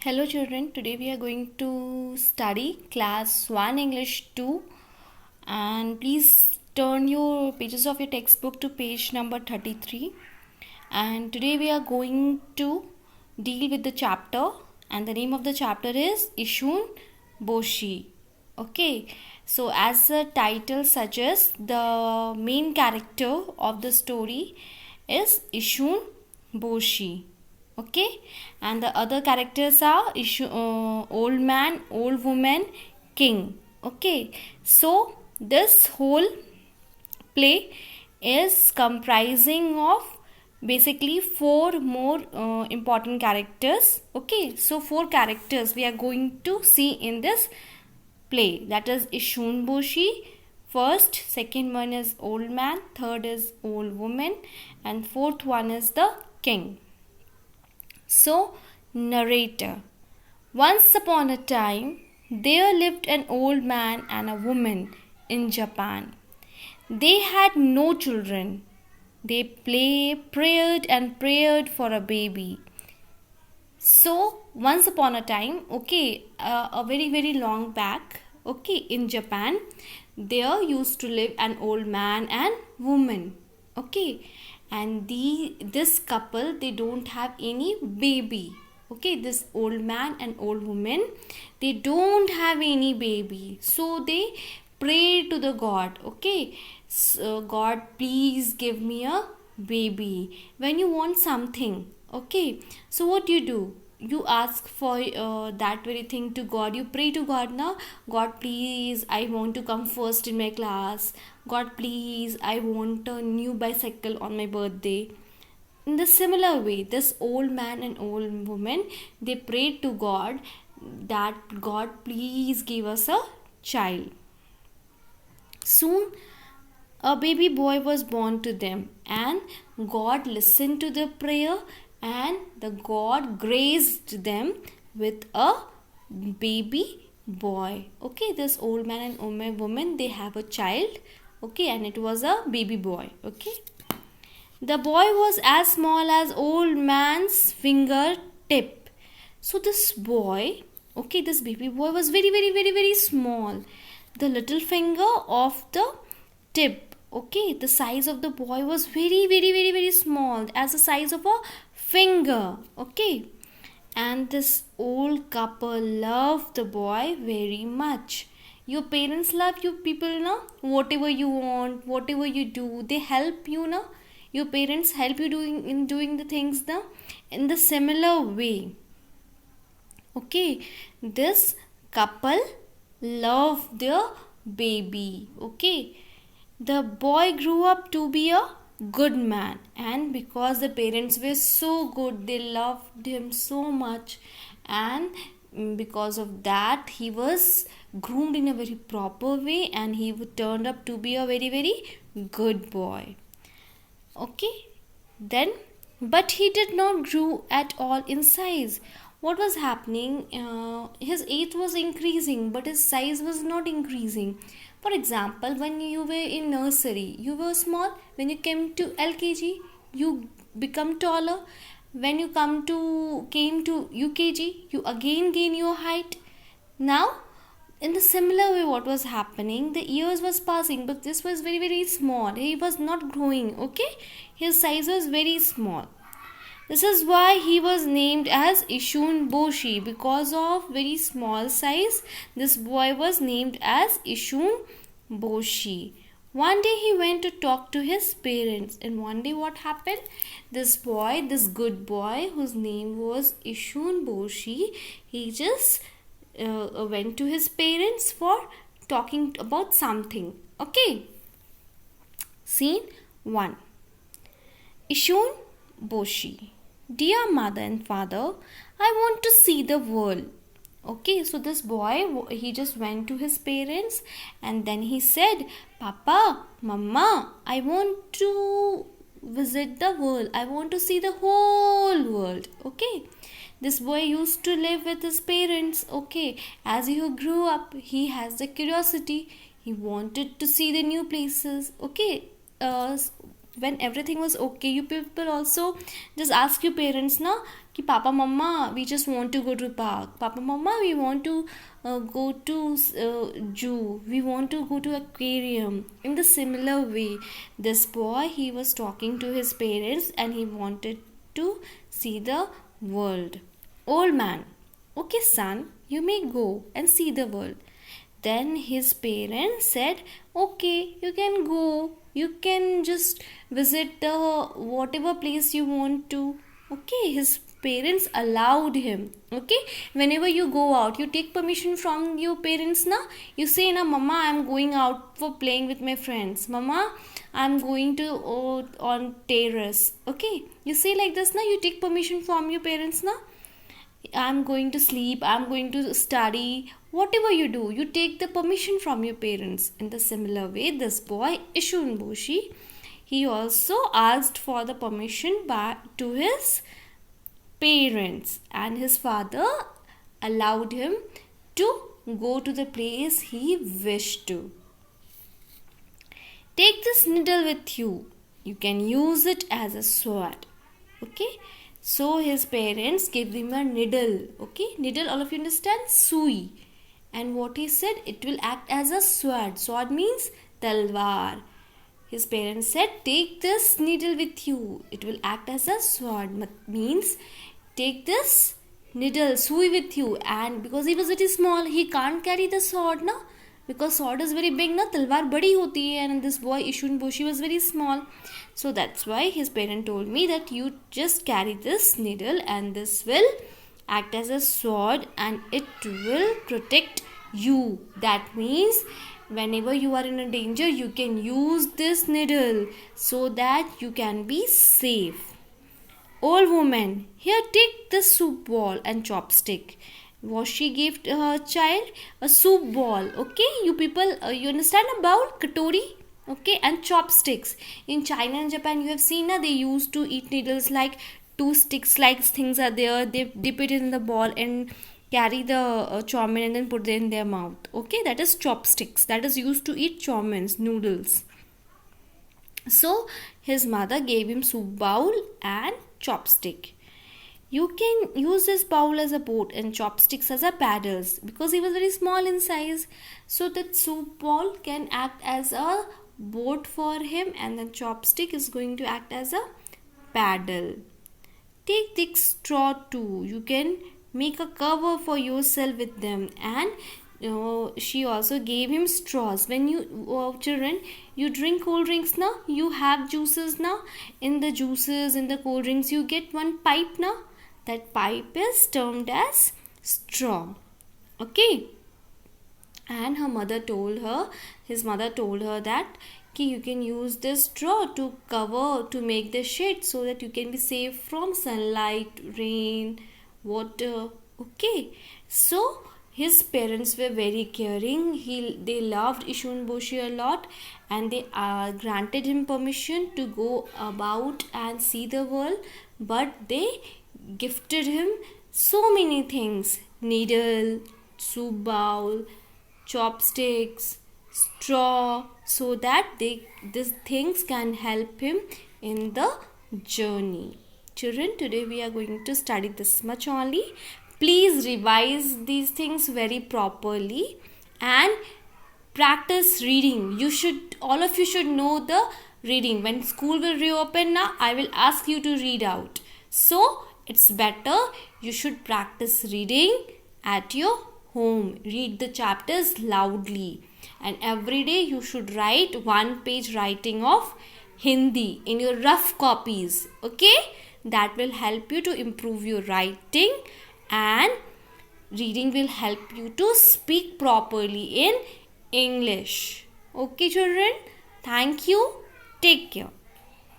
Hello children, today we are going to study class 1 English 2 and please turn your pages of your textbook to page number 33 and today we are going to deal with the chapter and the name of the chapter is Ishun Boshi. Okay, so as the title suggests, the main character of the story is Ishun Boshi. Okay, and the other characters are old man, old woman, king. Okay, so this whole play is comprising of basically four more important characters. Okay, so four characters we are going to see in this play, that is Ishun Boshi. First, second one is old man, third is old woman, and fourth one is the king. So, narrator. Once upon a time, there lived an old man and a woman in Japan. They had no children. They prayed and prayed for a baby. So, once upon a time, a very, very long back, in Japan, there used to live an old man and woman. Okay, and this couple, they don't have any baby. Okay, this old man and old woman, they don't have any baby, so they pray to the god. Okay, so God, please give me a baby. When you want something, okay, so what do? You ask for that very thing to God. You pray to God now. God, please, I want to come first in my class. God, please, I want a new bicycle on my birthday. In the similar way, this old man and old woman, they prayed to God that God, please give us a child. Soon a baby boy was born to them, and God listened to the prayer, and the God graced them with a baby boy. Okay, this old man and woman, they have a child. Okay, and it was a baby boy. Okay, the boy was as small as old man's fingertip. So this boy, this baby boy was very, very, very, very small. The little finger of the tip, the size of the boy was very, very, very, very small, as the size of a finger. Okay, and this old couple loved the boy very much. Your parents love you people now. Whatever you want, whatever you do, they help you now. Your parents help you doing the things now. In the similar way, okay, this couple loved their baby. Okay, the boy grew up to be a good man, and because the parents were so good, they loved him so much, and because of that, he was groomed in a very proper way, and he turned up to be a very, very good boy. Okay, then, but he did not grow at all in size. What was happening? His age was increasing, but his size was not increasing. For example, when you were in nursery, you were small. When you came to LKG, you become taller. When you came to UKG, you again gain your height. Now, in the similar way, what was happening, the years was passing, but this was very, very small. He was not growing. Okay, his size was very small. This is why he was named as Ishun Boshi. Because of very small size, this boy was named as Ishun Boshi. One day he went to talk to his parents, and one day what happened? This boy, this good boy whose name was Ishun Boshi, he just went to his parents for talking about something. Okay, scene 1. Ishun Boshi. Dear mother and father, I want to see the world. Okay, so this boy, he just went to his parents, and then he said, Papa, Mama, I want to visit the world. I want to see the whole world. Okay, this boy used to live with his parents. Okay, as he grew up, he has the curiosity. He wanted to see the new places. Okay, when everything was okay, you people also just ask your parents na ki papa mama we just want to go to park, papa mama we want to go to zoo, we want to go to aquarium. In the similar way, this boy, he was talking to his parents and he wanted to see the world. Old man, okay son, you may go and see the world. Then his parents said, okay, you can go, you can just visit the whatever place you want to. Okay, his parents allowed him. Okay, whenever you go out, you take permission from your parents na. You say na, mama, I'm going out for playing with my friends, mama, I'm going to on terrace. Okay, you say like this na, you take permission from your parents na. I'm going to sleep, I'm going to study, whatever you do, you take the permission from your parents. In the similar way, this boy Ishun Boshi, he also asked for the permission to his parents, and his father allowed him to go to the place he wished to. Take this needle with you, you can use it as a sword. Okay, so his parents gave him a needle. Okay, needle, all of you understand, sui. And what he said, it will act as a sword. Sword means talwar. His parents said, take this needle with you, it will act as a sword. Means take this needle, sui with you. And because he was very small, he can't carry the sword na, because sword is very big na, talwar badi hoti hai, and this boy Ishun Boshi was very small. So that's why his parent told me that you just carry this needle and this will act as a sword and it will protect you. That means whenever you are in a danger, you can use this needle so that you can be safe. Old woman, here take the soup ball and chopstick. What she gave to her child? A soup ball. Okay, you people, you understand about katori? Okay, and chopsticks. In China and Japan, you have seen they used to eat needles like two sticks like things are there. They dip it in the ball and carry the chow mein and then put it in their mouth. Okay, that is chopsticks. That is used to eat chow meins, noodles. So his mother gave him soup bowl and chopstick. You can use this bowl as a boat and chopsticks as a paddles, because he was very small in size. So that soup bowl can act as a boat for him and the chopstick is going to act as a paddle. Take thick straw too. You can make a cover for yourself with them. And she also gave him straws. When you children, you drink cold drinks now, you have juices now. In the juices, in the cold drinks, you get one pipe now. That pipe is termed as straw. Okay. And his mother told her that you can use this straw to cover, to make the shade so that you can be safe from sunlight, rain, water. Okay. So his parents were very caring. They loved Ishun Boshi a lot, and they granted him permission to go about and see the world. But they gifted him so many things: needle, soup bowl, chopsticks, straw, so that these things can help him in the journey. Children, today we are going to study this much only. Please revise these things very properly and practice reading. All of you should know the reading. When school will reopen now, I will ask you to read out. So it's better you should practice reading at your home. Read the chapters loudly, and every day you should write 1 page writing of Hindi in your rough copies. Okay, that will help you to improve your writing, and reading will help you to speak properly in English. Okay children, thank you, take care.